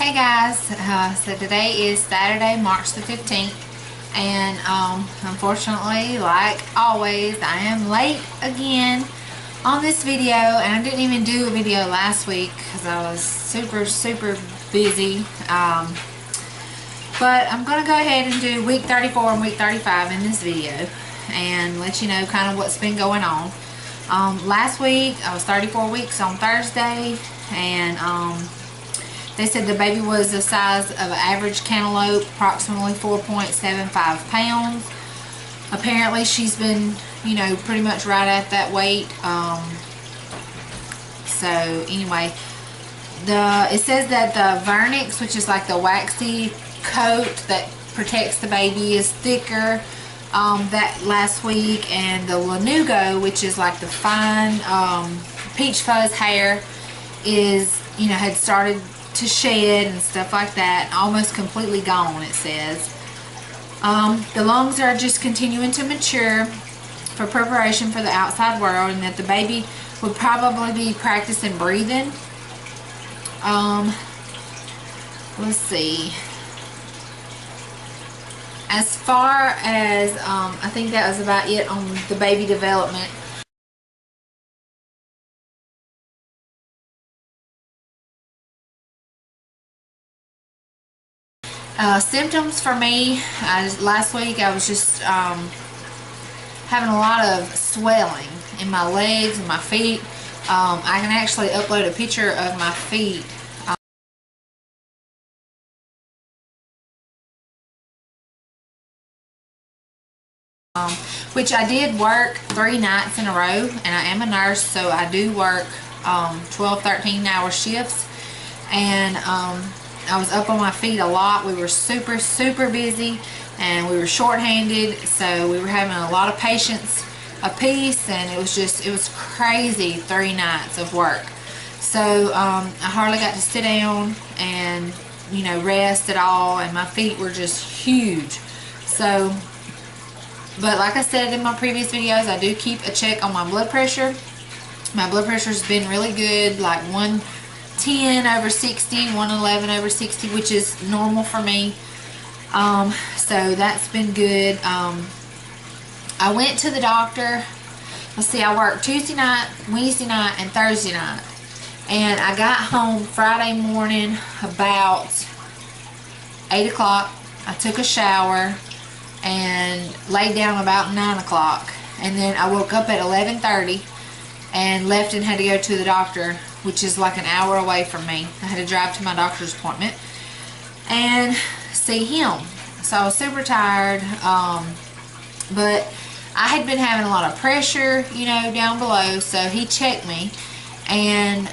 Hey guys, so today is Saturday, March the 15th, and unfortunately, like always, I am late again on this video, and I didn't even do a video last week because I was super busy, but I'm going to go ahead and do week 34 and week 35 in this video and let you know kind of what's been going on. Last week, I was 34 weeks on Thursday, and they said the baby was the size of an average cantaloupe, approximately 4.75 pounds. Apparently she's been, you know, pretty much right at that weight. So anyway, it says that the vernix, which is like the waxy coat that protects the baby, is thicker that last week, and the lanugo, which is like the fine peach fuzz hair, is, you know, had started to shed and stuff like that, almost completely gone, it says. The lungs are just continuing to mature for preparation for the outside world, and that the baby would probably be practicing breathing. Let's see. As far as, I think that was about it on the baby development. Symptoms for me, last week I was just having a lot of swelling in my legs and my feet. I can actually upload a picture of my feet. Which I did work 3 nights in a row, and I am a nurse, so I do work 12-13 hour shifts, and I was up on my feet a lot. We were super busy, and we were short-handed, so we were having a lot of patients a piece, and it was crazy 3 nights of work. So I hardly got to sit down and, you know, rest at all, and my feet were just huge. So, but like I said in my previous videos, I do keep a check on my blood pressure. My blood pressure's been really good, like 110/60, 111/60, which is normal for me. So that's been good. I went to the doctor. Let's see, I worked Tuesday night, Wednesday night, and Thursday night. And I got home Friday morning about 8 o'clock. I took a shower and laid down about 9 o'clock. And then I woke up at 11:30 and left and had to go to the doctor, which is like an hour away from me. I had to drive to my doctor's appointment and see him. So I was super tired, but I had been having a lot of pressure, you know, down below. So he checked me, and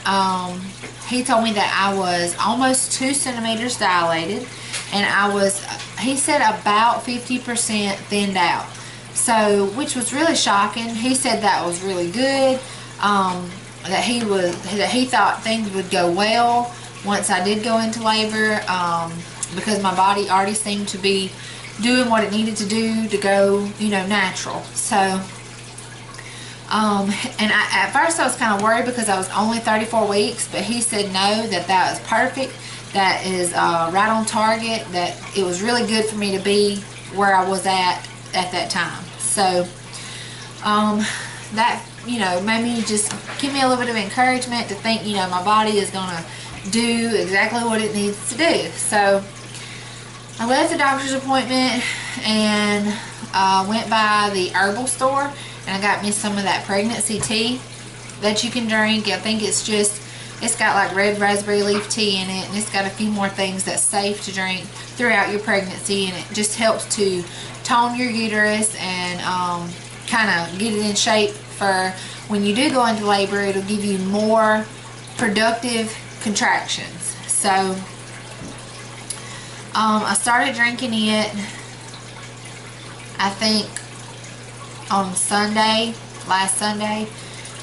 he told me that I was almost 2 centimeters dilated, and I was, he said, about 50% thinned out. So, which was really shocking. He said that was really good. That he thought things would go well once I did go into labor, because my body already seemed to be doing what it needed to do to go, you know, natural. So, and at first I was kind of worried because I was only 34 weeks, but he said no, that was perfect. That is right on target, that it was really good for me to be where I was at that time. So, that, you know, made me just give me a little bit of encouragement to think, you know, my body is going to do exactly what it needs to do. So I left the doctor's appointment and went by the herbal store, and I got me some of that pregnancy tea that you can drink. I think it's got like red raspberry leaf tea in it, and it's got a few more things that's safe to drink throughout your pregnancy, and it just helps to tone your uterus and kind of get it in shape for when you do go into labor. It'll give you more productive contractions. So I started drinking it, I think, on last Sunday,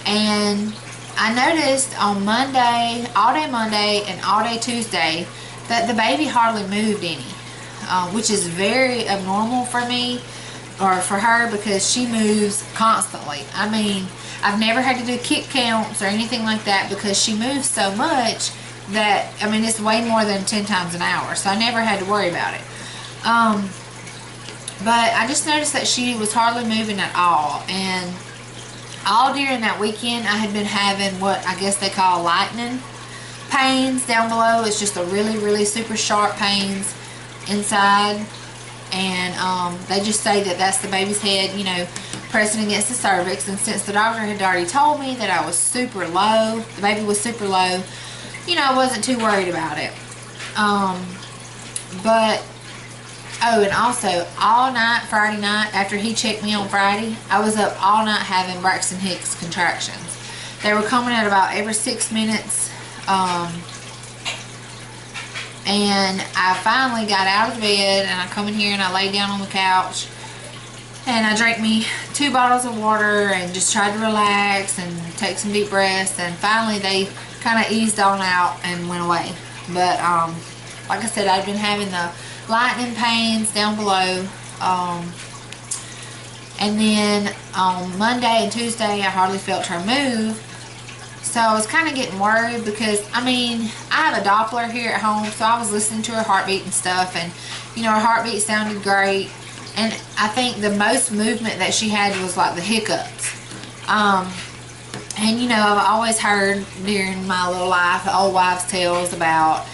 and I noticed on Monday, all day Monday and all day Tuesday, that the baby hardly moved any, which is very abnormal for me, or for her, because she moves constantly. I mean, I've never had to do kick counts or anything like that because she moves so much that, I mean, it's way more than 10 times an hour, so I never had to worry about it. But I just noticed that she was hardly moving at all, and all during that weekend I had been having what I guess they call lightning pains down below. It's just a really super sharp pains inside, and they just say that that's the baby's head, you know, pressing against the cervix. And since the doctor had already told me that I was super low, the baby was super low, you know, I wasn't too worried about it. But oh, and also all night Friday night after he checked me on Friday, I was up all night having Braxton Hicks contractions. They were coming at about every 6 minutes. And I finally got out of the bed, and I come in here and I laid down on the couch, and I drank me 2 bottles of water and just tried to relax and take some deep breaths, and finally they kind of eased on out and went away. But like I said, I'd been having the lightning pains down below, and then on Monday and Tuesday I hardly felt her move. So I was kind of getting worried because, I mean, I have a Doppler here at home, so I was listening to her heartbeat and stuff, and, you know, her heartbeat sounded great. And I think the most movement that she had was like the hiccups. And, you know, I've always heard during my little life, old wives' tales about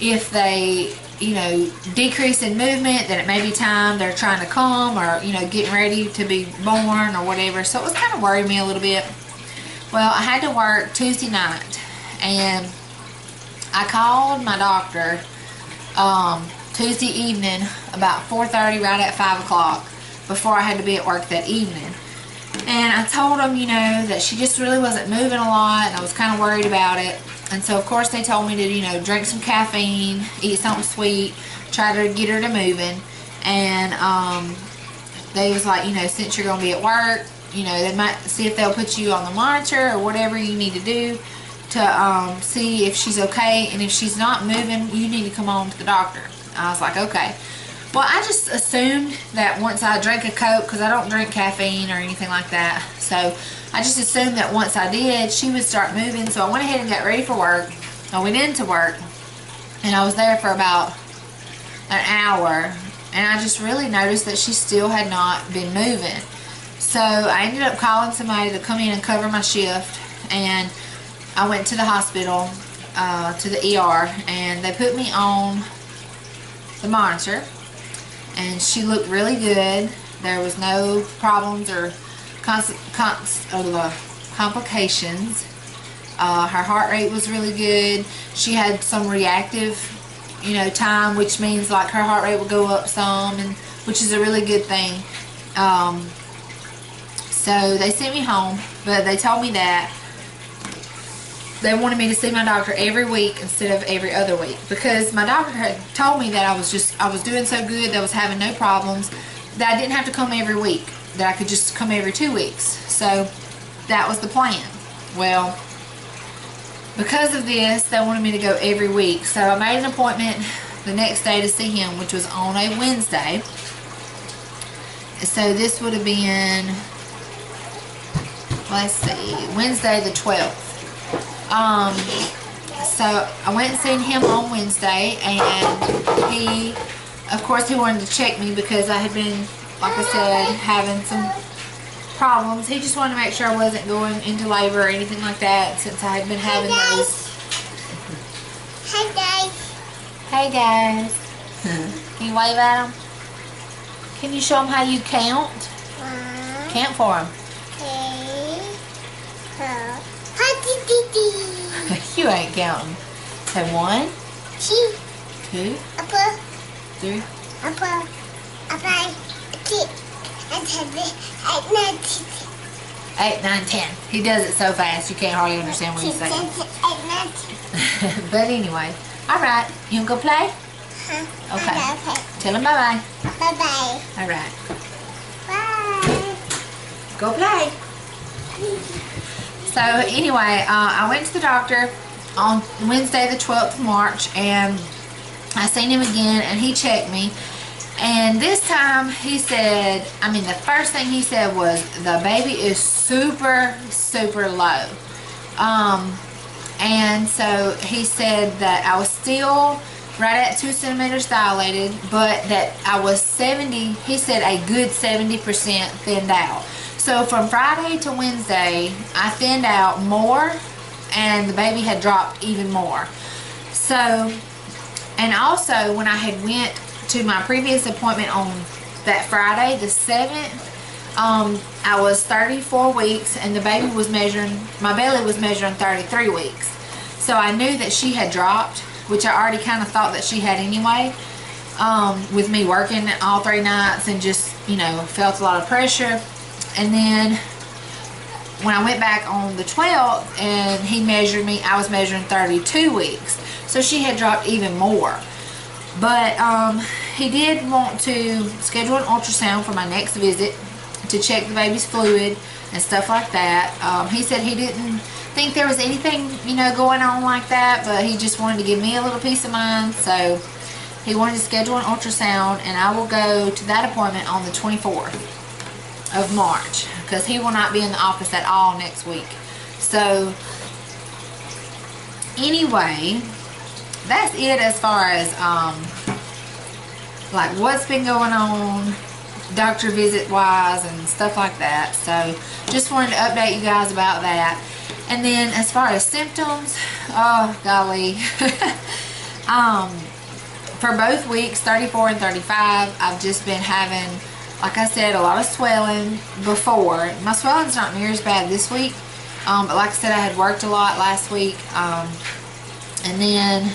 if they, you know, decrease in movement, then it may be time they're trying to come, or, you know, getting ready to be born or whatever. So it was kind of worried me a little bit. Well, I had to work Tuesday night, and I called my doctor Tuesday evening about 4:30, right at 5 o'clock, before I had to be at work that evening. And I told them, you know, that she just really wasn't moving a lot, and I was kind of worried about it. And so, of course, they told me to, you know, drink some caffeine, eat something sweet, try to get her to moving. And they was like, you know, since you're going to be at work, you know, they might see if they'll put you on the monitor or whatever you need to do to see if she's okay. And if she's not moving, you need to come on to the doctor. I was like, okay. Well, I just assumed that once I drank a Coke, because I don't drink caffeine or anything like that, so I just assumed that once I did, she would start moving. So I went ahead and got ready for work. I went into work, and I was there for about an hour, and I just really noticed that she still had not been moving. So I ended up calling somebody to come in and cover my shift, and I went to the hospital, to the ER, and they put me on the monitor, and she looked really good. There was no problems or complications. Her heart rate was really good. She had some reactive, you know, time, which means like her heart rate will go up some, and which is a really good thing. So they sent me home, but they told me that they wanted me to see my doctor every week instead of every other week, because my doctor had told me that I was doing so good, that I was having no problems, that I didn't have to come every week, that I could just come every 2 weeks. So that was the plan. Well, because of this, they wanted me to go every week. So I made an appointment the next day to see him, which was on a Wednesday. So this would have been, let's see, Wednesday the 12th. So I went and seen him on Wednesday, and he, of course, he wanted to check me because I had been, like I said, having some problems. He just wanted to make sure I wasn't going into labor or anything like that, since I had been having those. Hey guys. Hey guys. Can you wave at them? Can you show them how you count? Count for them. You ain't counting. Say 1, 2, 3, 8, 9, 10. He does it so fast you can't hardly understand what he's saying. But anyway, alright, you wanna go play? Okay. Tell him bye-bye. Bye-bye. Alright. Bye. Go play. So anyway, I went to the doctor on Wednesday the 12th of March, and I seen him again, and he checked me. And this time he said, I mean, the first thing he said was, the baby is super, super low. And so he said that I was still right at 2 centimeters dilated, but that I was 70, he said a good 70% thinned out. So from Friday to Wednesday, I thinned out more, and the baby had dropped even more. So, and also when I had went to my previous appointment on that Friday, the 7th, I was 34 weeks, and the baby was measuring, my belly was measuring 33 weeks. So I knew that she had dropped, which I already kind of thought that she had anyway, with me working all 3 nights and just, you know, felt a lot of pressure. And then when I went back on the 12th and he measured me, I was measuring 32 weeks. So she had dropped even more. But he did want to schedule an ultrasound for my next visit to check the baby's fluid and stuff like that. He said he didn't think there was anything, you know, going on like that, but he just wanted to give me a little peace of mind. So he wanted to schedule an ultrasound, and I will go to that appointment on the 24th of March, because he will not be in the office at all next week. So anyway, that's it as far as like what's been going on doctor visit wise and stuff like that. So just wanted to update you guys about that. And then as far as symptoms, oh golly, for both weeks 34 and 35, I've just been having, like I said, a lot of swelling before. My swelling's not near as bad this week, but like I said, I had worked a lot last week. And then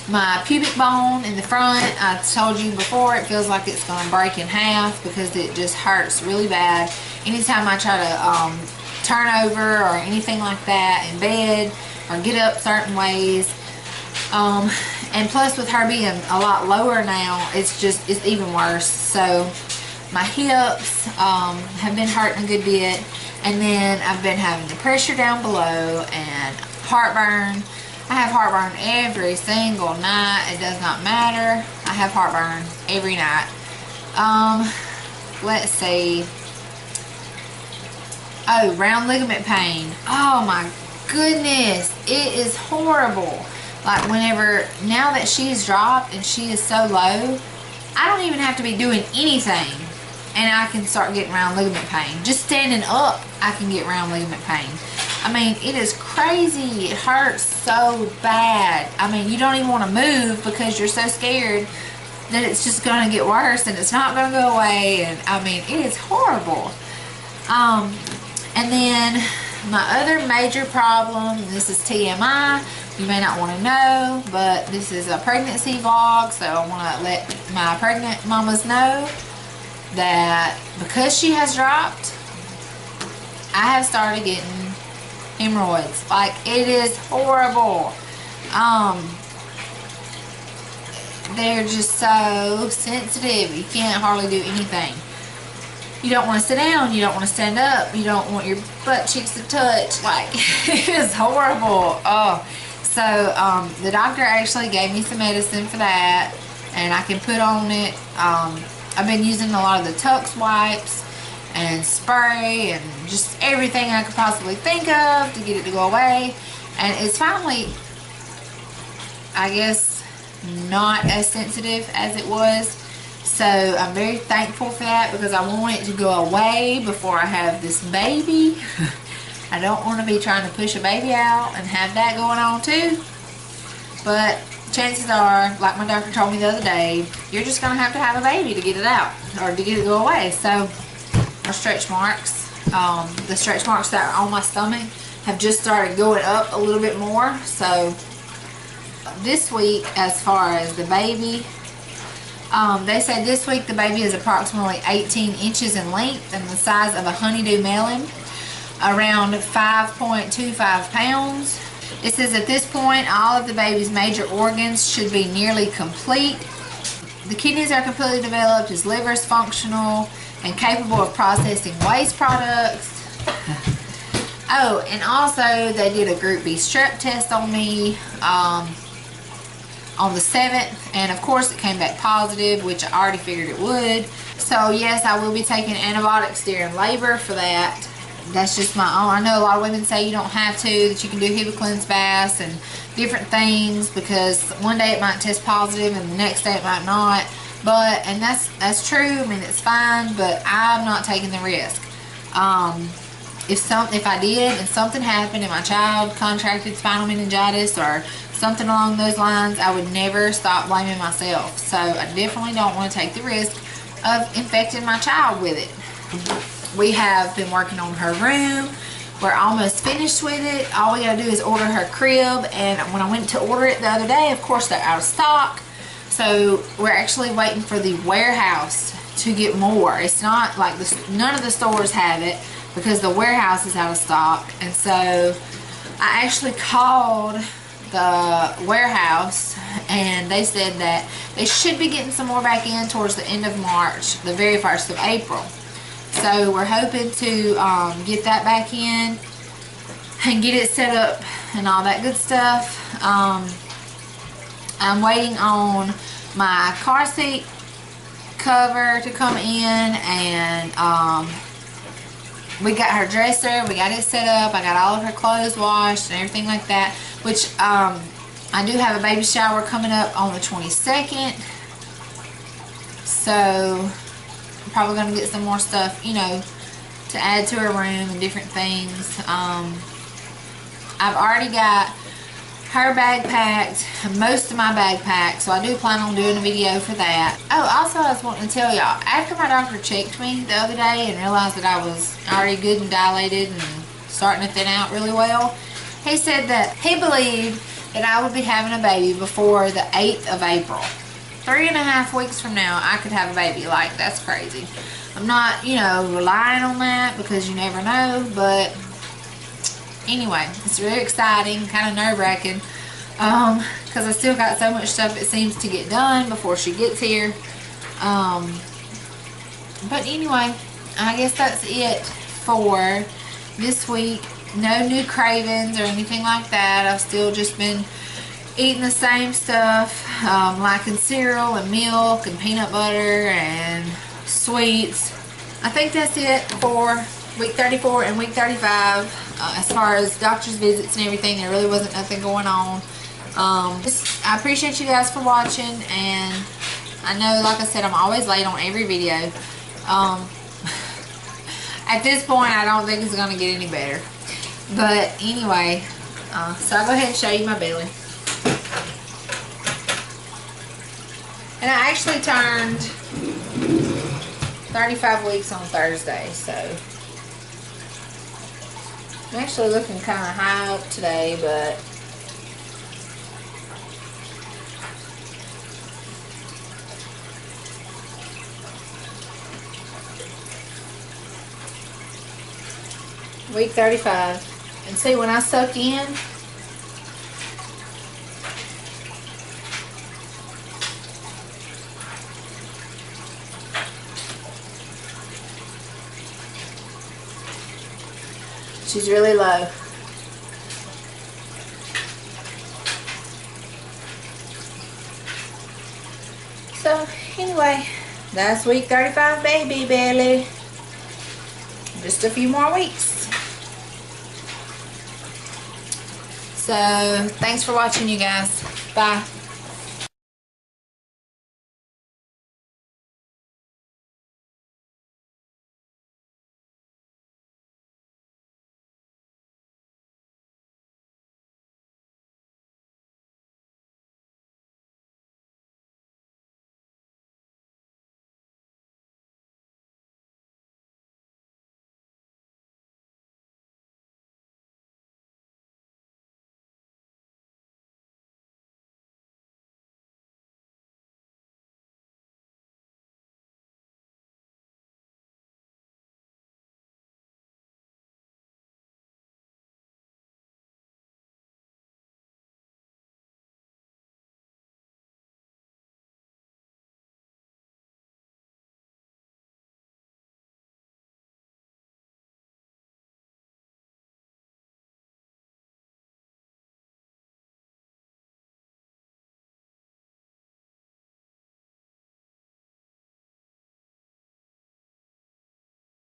my pubic bone in the front, I told you before, it feels like it's going to break in half because it just hurts really bad. Anytime I try to turn over or anything like that in bed or get up certain ways. And plus with her being a lot lower now, it's even worse. So my hips have been hurting a good bit, and then I've been having the pressure down below and heartburn. I have heartburn every single night. It does not matter. I have heartburn every night. Let's see. Oh, round ligament pain. Oh my goodness. It is horrible. Like whenever, now that she's dropped and she is so low, I don't even have to be doing anything and I can start getting round ligament pain. Just standing up, I can get round ligament pain. I mean, it is crazy. It hurts so bad. I mean, you don't even want to move because you're so scared that it's just going to get worse and it's not going to go away. And I mean, it is horrible. And then my other major problem, and this is TMI, you may not want to know, but this is a pregnancy vlog, so I want to let my pregnant mamas know that because she has dropped, I have started getting hemorrhoids. Like, it is horrible. They're just so sensitive. You can't hardly do anything. You don't want to sit down, you don't want to stand up, you don't want your butt cheeks to touch. Like, it is horrible. Oh, so the doctor actually gave me some medicine for that, and I can put on it. I've been using a lot of the Tux wipes and spray and just everything I could possibly think of to get it to go away, and it's finally, I guess, not as sensitive as it was. So I'm very thankful for that, because I want it to go away before I have this baby. I don't want to be trying to push a baby out and have that going on too. But chances are, like my doctor told me the other day, you're just going to have a baby to get it out, or to get it to go away. So our stretch marks, the stretch marks that are on my stomach have just started going up a little bit more. So this week, as far as the baby, they said this week the baby is approximately 18 inches in length and the size of a honeydew melon, around 5.25 pounds. It says at this point all of the baby's major organs should be nearly complete. The kidneys are completely developed, his liver is functional and capable of processing waste products. Oh, and also they did a group B strep test on me on the 7th, and of course it came back positive, which I already figured it would. So yes, I will be taking antibiotics during labor for that. that's just my own. I know a lot of women say you don't have to, that you can do HIPAA cleanse baths and different things, because one day it might test positive and the next day it might not. But, and that's true. I mean, it's fine, but I'm not taking the risk. If I did and something happened and my child contracted spinal meningitis or something along those lines, I would never stop blaming myself. So I definitely don't want to take the risk of infecting my child with it. We have been working on her room. We're almost finished with it. All we gotta do is order her crib, and when I went to order it the other day, of course they're out of stock. So we're actually waiting for the warehouse to get more. It's not like none of the stores have it, because the warehouse is out of stock. And so I actually called the warehouse, and they said that they should be getting some more back in towards the end of March, the very 1st of April. So we're hoping to get that back in and get it set up and all that good stuff. I'm waiting on my car seat cover to come in, and we got her dresser, we got it set up, I got all of her clothes washed and everything like that, which I do have a baby shower coming up on the 22nd, so I'm probably going to get some more stuff, you know, to add to her room and different things. I've already got her bag packed, most of my bag packed, so I do plan on doing a video for that. Oh, also I was wanting to tell y'all, after my doctor checked me the other day and realized that I was already good and dilated and starting to thin out really well, he said that he believed that I would be having a baby before the 8th of April. 3.5 weeks from now, I could have a baby. Like, that's crazy. I'm not, you know, relying on that, because you never know, but anyway, it's really exciting, kind of nerve-wracking, because I still got so much stuff it seems to get done before she gets here. But anyway, I guess that's it for this week. No new cravings or anything like that. I've still just been eating the same stuff, liking cereal and milk and peanut butter and sweets. I think that's it for week 34 and week 35. As far as doctor's visits and everything, there really wasn't nothing going on. I appreciate you guys for watching, and I know, like I said, I'm always late on every video. At this point, I don't think it's going to get any better. But anyway, so I'll go ahead and show you my belly. And I actually turned 35 weeks on Thursday, so I'm actually looking kind of high up today, but week 35. And see, when I suck in, she's really low. So anyway, that's week 35, baby belly. Just a few more weeks. So thanks for watching, you guys. Bye.